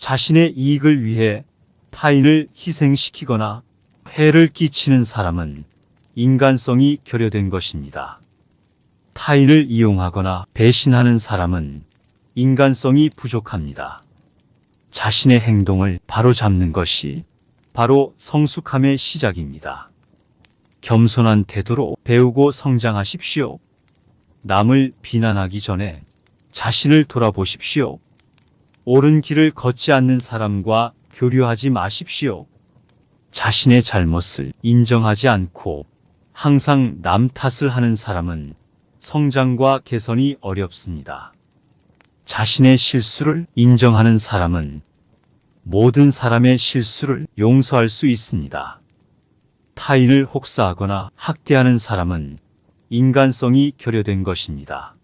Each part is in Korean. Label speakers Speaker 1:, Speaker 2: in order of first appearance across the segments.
Speaker 1: 자신의 이익을 위해 타인을 희생시키거나 해를 끼치는 사람은 인간성이 결여된 것입니다. 타인을 이용하거나 배신하는 사람은 인간성이 부족합니다. 자신의 행동을 바로잡는 것이 바로 성숙함의 시작입니다. 겸손한 태도로 배우고 성장하십시오. 남을 비난하기 전에 자신을 돌아보십시오. 옳은 길을 걷지 않는 사람과 교류하지 마십시오. 자신의 잘못을 인정하지 않고 항상 남 탓을 하는 사람은 성장과 개선이 어렵습니다. 자신의 실수를 인정하는 사람은 모든 사람의 실수를 용서할 수 있습니다. 타인을 혹사하거나 학대하는 사람은 인간성이 결여된 것입니다.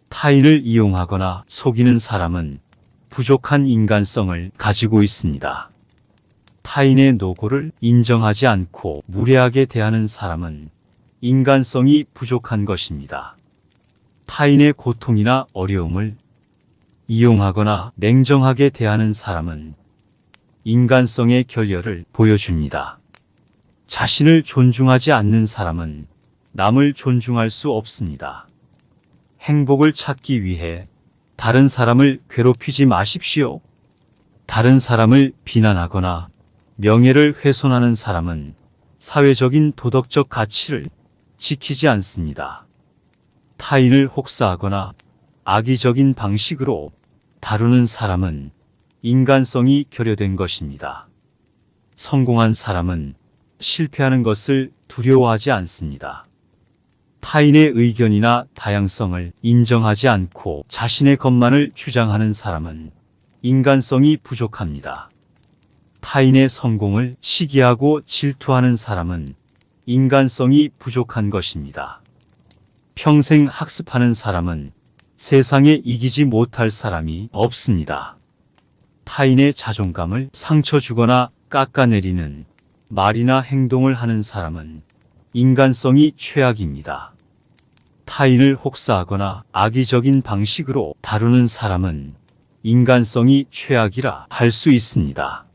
Speaker 1: 타인을 이용하거나 속이는 사람은 부족한 인간성을 가지고 있습니다. 타인의 노고를 인정하지 않고 무례하게 대하는 사람은 인간성이 부족한 것입니다. 타인의 고통이나 어려움을 이용하거나 냉정하게 대하는 사람은 인간성의 결여를 보여줍니다. 자신을 존중하지 않는 사람은 남을 존중할 수 없습니다. 행복을 찾기 위해 다른 사람을 괴롭히지 마십시오. 다른 사람을 비난하거나 명예를 훼손하는 사람은 사회적인 도덕적 가치를 지키지 않습니다. 타인을 혹사하거나 악의적인 방식으로 다루는 사람은 인간성이 결여된 것입니다. 성공한 사람은 실패하는 것을 두려워하지 않습니다. 타인의 의견이나 다양성을 인정하지 않고 자신의 것만을 주장하는 사람은 인간성이 부족합니다. 타인의 성공을 시기하고 질투하는 사람은 인간성이 부족한 것입니다. 평생 학습하는 사람은 세상에 이기지 못할 사람이 없습니다. 타인의 자존감을 상처 주거나 깎아내리는 말이나 행동을 하는 사람은 인간성이 최악입니다. 타인을 혹사하거나 악의적인 방식으로 다루는 사람은 인간성이 최악이라 할 수 있습니다.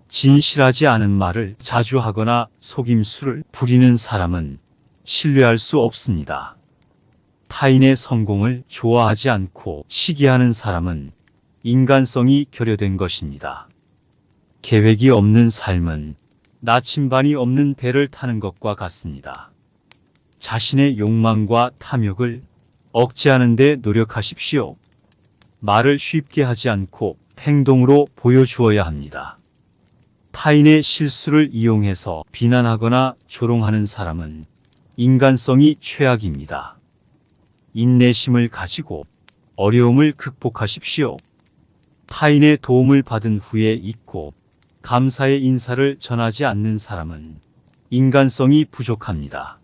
Speaker 1: 진실하지 않은 말을 자주 하거나 속임수를 부리는 사람은 신뢰할 수 없습니다. 타인의 성공을 좋아하지 않고 시기하는 사람은 인간성이 결여된 것입니다. 계획이 없는 삶은 나침반이 없는 배를 타는 것과 같습니다. 자신의 욕망과 탐욕을 억제하는 데 노력하십시오. 말을 쉽게 하지 않고 행동으로 보여주어야 합니다. 타인의 실수를 이용해서 비난하거나 조롱하는 사람은 인간성이 최악입니다. 인내심을 가지고 어려움을 극복하십시오. 타인의 도움을 받은 후에 잊고 감사의 인사를 전하지 않는 사람은 인간성이 부족합니다.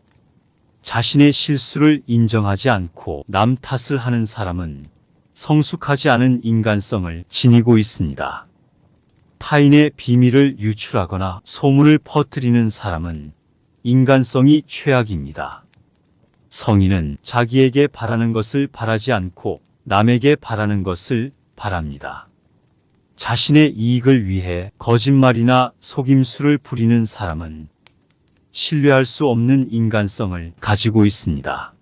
Speaker 1: 자신의 실수를 인정하지 않고 남 탓을 하는 사람은 성숙하지 않은 인간성을 지니고 있습니다. 타인의 비밀을 유출하거나 소문을 퍼뜨리는 사람은 인간성이 최악입니다. 성인은 자기에게 바라는 것을 바라지 않고 남에게 바라는 것을 바랍니다. 자신의 이익을 위해 거짓말이나 속임수를 부리는 사람은 신뢰할 수 없는 인간성을 가지고 있습니다.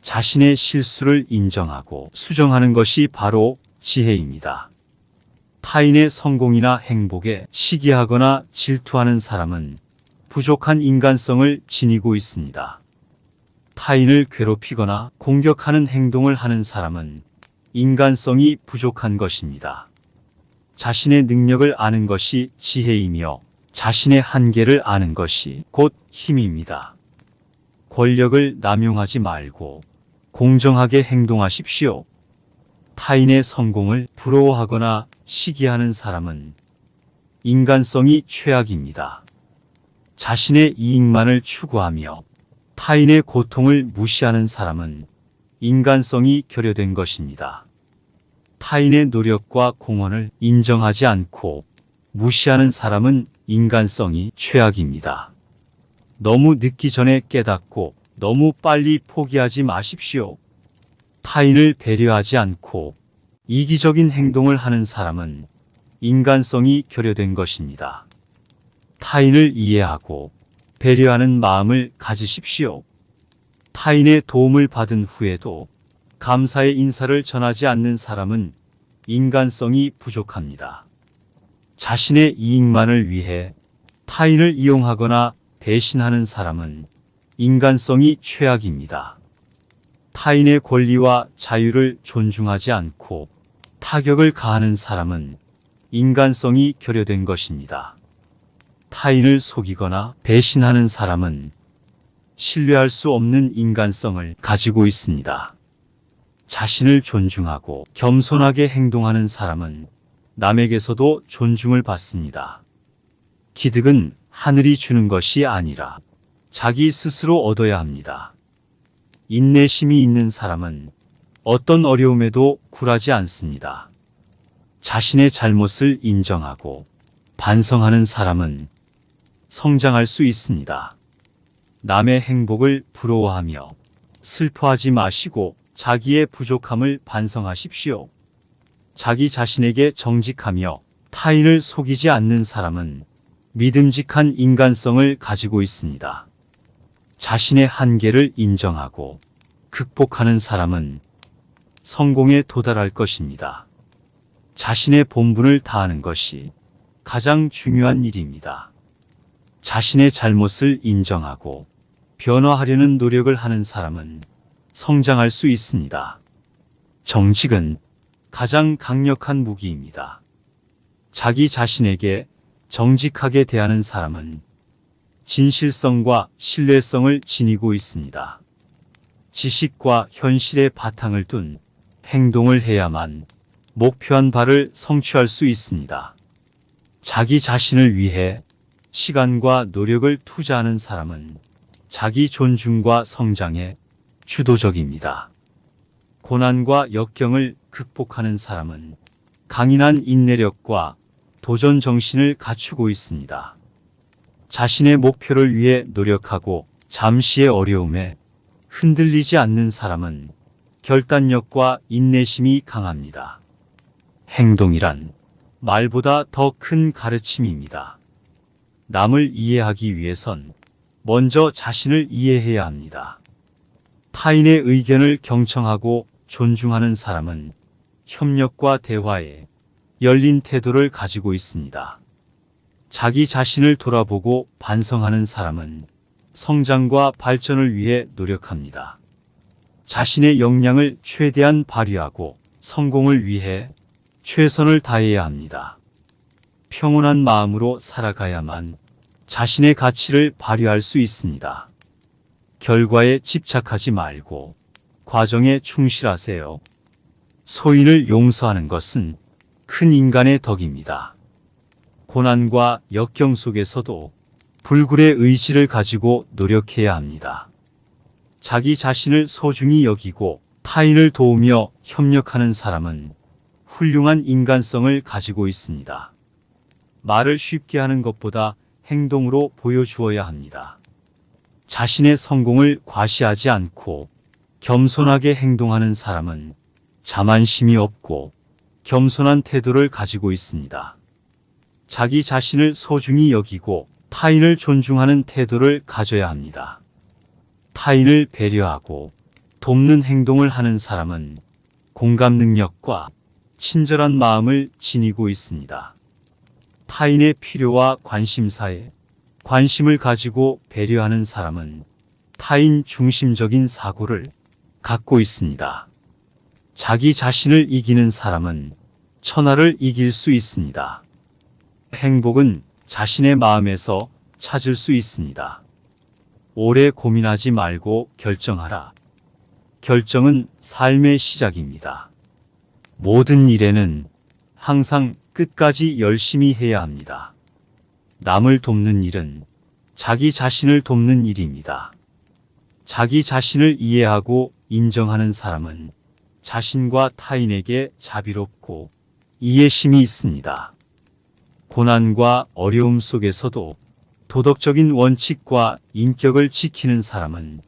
Speaker 1: 자신의 실수를 인정하고 수정하는 것이 바로 지혜입니다. 타인의 성공이나 행복에 시기하거나 질투하는 사람은 부족한 인간성을 지니고 있습니다. 타인을 괴롭히거나 공격하는 행동을 하는 사람은 인간성이 부족한 것입니다. 자신의 능력을 아는 것이 지혜이며 자신의 한계를 아는 것이 곧 힘입니다. 권력을 남용하지 말고 공정하게 행동하십시오. 타인의 성공을 부러워하거나 시기하는 사람은 인간성이 최악입니다. 자신의 이익만을 추구하며 타인의 고통을 무시하는 사람은 인간성이 결여된 것입니다. 타인의 노력과 공헌을 인정하지 않고 무시하는 사람은 인간성이 최악입니다. 너무 늦기 전에 깨닫고 너무 빨리 포기하지 마십시오. 타인을 배려하지 않고 이기적인 행동을 하는 사람은 인간성이 결여된 것입니다. 타인을 이해하고 배려하는 마음을 가지십시오. 타인의 도움을 받은 후에도 감사의 인사를 전하지 않는 사람은 인간성이 부족합니다. 자신의 이익만을 위해 타인을 이용하거나 배신하는 사람은 인간성이 최악입니다. 타인의 권리와 자유를 존중하지 않고 타격을 가하는 사람은 인간성이 결여된 것입니다. 타인을 속이거나 배신하는 사람은 신뢰할 수 없는 인간성을 가지고 있습니다. 자신을 존중하고 겸손하게 행동하는 사람은 남에게서도 존중을 받습니다. 기득은 하늘이 주는 것이 아니라 자기 스스로 얻어야 합니다. 인내심이 있는 사람은 어떤 어려움에도 굴하지 않습니다. 자신의 잘못을 인정하고 반성하는 사람은 성장할 수 있습니다. 남의 행복을 부러워하며 슬퍼하지 마시고 자기의 부족함을 반성하십시오. 자기 자신에게 정직하며 타인을 속이지 않는 사람은 믿음직한 인간성을 가지고 있습니다. 자신의 한계를 인정하고 극복하는 사람은 성공에 도달할 것입니다. 자신의 본분을 다하는 것이 가장 중요한 일입니다. 자신의 잘못을 인정하고 변화하려는 노력을 하는 사람은 성장할 수 있습니다. 정직은 가장 강력한 무기입니다. 자기 자신에게 정직하게 대하는 사람은 진실성과 신뢰성을 지니고 있습니다. 지식과 현실의 바탕을 둔 행동을 해야만 목표한 바를 성취할 수 있습니다. 자기 자신을 위해 시간과 노력을 투자하는 사람은 자기 존중과 성장에 주도적입니다. 고난과 역경을 극복하는 사람은 강인한 인내력과 도전 정신을 갖추고 있습니다. 자신의 목표를 위해 노력하고 잠시의 어려움에 흔들리지 않는 사람은 결단력과 인내심이 강합니다. 행동이란 말보다 더 큰 가르침입니다. 남을 이해하기 위해선 먼저 자신을 이해해야 합니다. 타인의 의견을 경청하고 존중하는 사람은 협력과 대화에 열린 태도를 가지고 있습니다. 자기 자신을 돌아보고 반성하는 사람은 성장과 발전을 위해 노력합니다. 자신의 역량을 최대한 발휘하고 성공을 위해 최선을 다해야 합니다. 평온한 마음으로 살아가야만 자신의 가치를 발휘할 수 있습니다. 결과에 집착하지 말고 과정에 충실하세요. 소인을 용서하는 것은 큰 인간의 덕입니다. 고난과 역경 속에서도 불굴의 의지를 가지고 노력해야 합니다. 자기 자신을 소중히 여기고 타인을 도우며 협력하는 사람은 훌륭한 인간성을 가지고 있습니다. 말을 쉽게 하는 것보다 행동으로 보여주어야 합니다. 자신의 성공을 과시하지 않고 겸손하게 행동하는 사람은 자만심이 없고 겸손한 태도를 가지고 있습니다. 자기 자신을 소중히 여기고 타인을 존중하는 태도를 가져야 합니다. 타인을 배려하고 돕는 행동을 하는 사람은 공감 능력과 친절한 마음을 지니고 있습니다. 타인의 필요와 관심사에 관심을 가지고 배려하는 사람은 타인 중심적인 사고를 갖고 있습니다. 자기 자신을 이기는 사람은 천하를 이길 수 있습니다. 행복은 자신의 마음에서 찾을 수 있습니다. 오래 고민하지 말고 결정하라. 결정은 삶의 시작입니다. 모든 일에는 항상 끝까지 열심히 해야 합니다. 남을 돕는 일은 자기 자신을 돕는 일입니다. 자기 자신을 이해하고 인정하는 사람은 자신과 타인에게 자비롭고 이해심이 있습니다. 고난과 어려움 속에서도 도덕적인 원칙과 인격을 지키는 사람은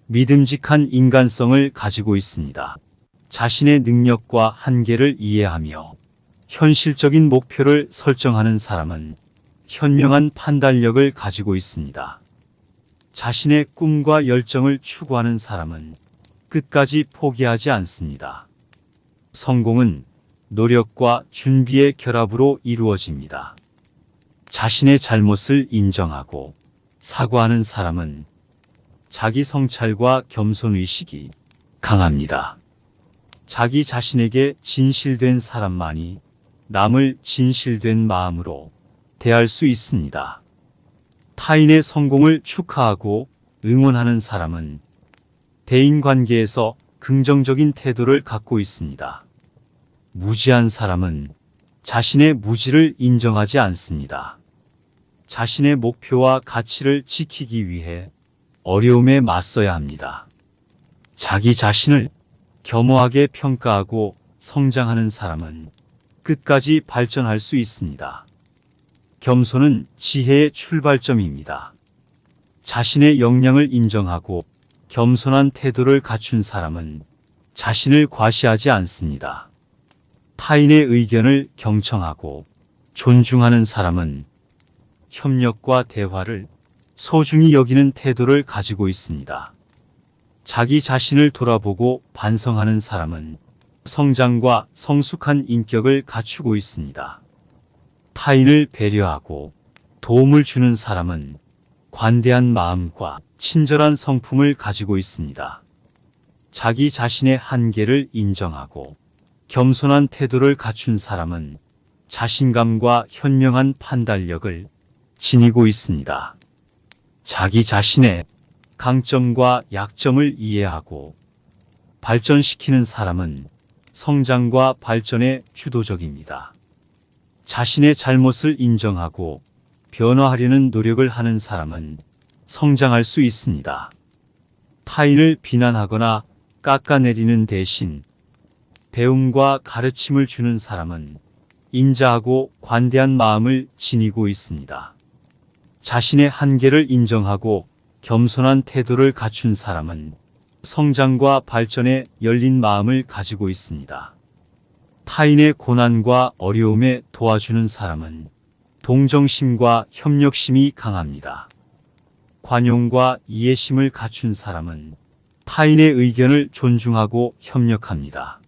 Speaker 1: 믿음직한 인간성을 가지고 있습니다. 자신의 능력과 한계를 이해하며 현실적인 목표를 설정하는 사람은 현명한 판단력을 가지고 있습니다. 자신의 꿈과 열정을 추구하는 사람은 끝까지 포기하지 않습니다. 성공은 노력과 준비의 결합으로 이루어집니다. 자신의 잘못을 인정하고 사과하는 사람은 자기 성찰과 겸손의식이 강합니다. 자기 자신에게 진실된 사람만이 남을 진실된 마음으로 대할 수 있습니다. 타인의 성공을 축하하고 응원하는 사람은 대인관계에서 긍정적인 태도를 갖고 있습니다. 무지한 사람은 자신의 무지를 인정하지 않습니다. 자신의 목표와 가치를 지키기 위해 어려움에 맞서야 합니다. 자기 자신을 겸허하게 평가하고 성장하는 사람은 끝까지 발전할 수 있습니다. 겸손은 지혜의 출발점입니다. 자신의 역량을 인정하고 겸손한 태도를 갖춘 사람은 자신을 과시하지 않습니다. 타인의 의견을 경청하고 존중하는 사람은 협력과 대화를 소중히 여기는 태도를 가지고 있습니다. 자기 자신을 돌아보고 반성하는 사람은 성장과 성숙한 인격을 갖추고 있습니다. 타인을 배려하고 도움을 주는 사람은 관대한 마음과 친절한 성품을 가지고 있습니다. 자기 자신의 한계를 인정하고 겸손한 태도를 갖춘 사람은 자신감과 현명한 판단력을 지니고 있습니다. 자기 자신의 강점과 약점을 이해하고 발전시키는 사람은 성장과 발전에 주도적입니다. 자신의 잘못을 인정하고 변화하려는 노력을 하는 사람은 성장할 수 있습니다. 타인을 비난하거나 깎아내리는 대신 배움과 가르침을 주는 사람은 인자하고 관대한 마음을 지니고 있습니다. 자신의 한계를 인정하고 겸손한 태도를 갖춘 사람은 성장과 발전에 열린 마음을 가지고 있습니다. 타인의 고난과 어려움에 도와주는 사람은 동정심과 협력심이 강합니다. 관용과 이해심을 갖춘 사람은 타인의 의견을 존중하고 협력합니다.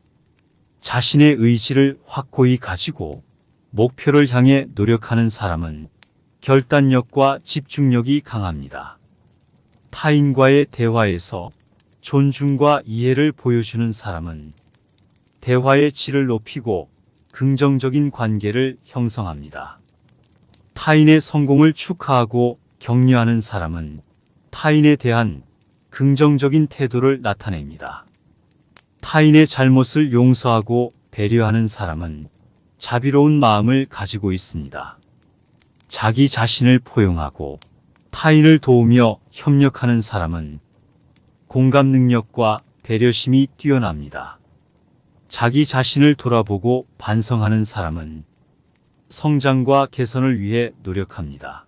Speaker 1: 자신의 의지를 확고히 가지고 목표를 향해 노력하는 사람은 결단력과 집중력이 강합니다. 타인과의 대화에서 존중과 이해를 보여주는 사람은 대화의 질을 높이고 긍정적인 관계를 형성합니다. 타인의 성공을 축하하고 격려하는 사람은 타인에 대한 긍정적인 태도를 나타냅니다. 타인의 잘못을 용서하고 배려하는 사람은 자비로운 마음을 가지고 있습니다. 자기 자신을 포용하고 타인을 도우며 협력하는 사람은 공감 능력과 배려심이 뛰어납니다. 자기 자신을 돌아보고 반성하는 사람은 성장과 개선을 위해 노력합니다.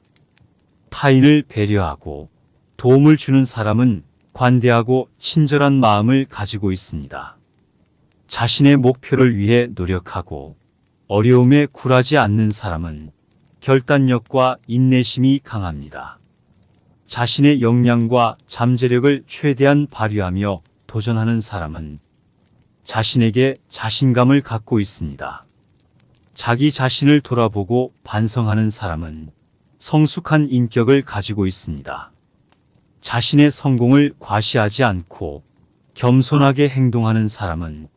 Speaker 1: 타인을 배려하고 도움을 주는 사람은 관대하고 친절한 마음을 가지고 있습니다. 자신의 목표를 위해 노력하고 어려움에 굴하지 않는 사람은 결단력과 인내심이 강합니다. 자신의 역량과 잠재력을 최대한 발휘하며 도전하는 사람은 자신에게 자신감을 갖고 있습니다. 자기 자신을 돌아보고 반성하는 사람은 성숙한 인격을 가지고 있습니다. 자신의 성공을 과시하지 않고 겸손하게 행동하는 사람은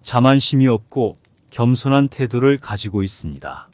Speaker 1: 자만심이 없고 겸손한 태도를 가지고 있습니다.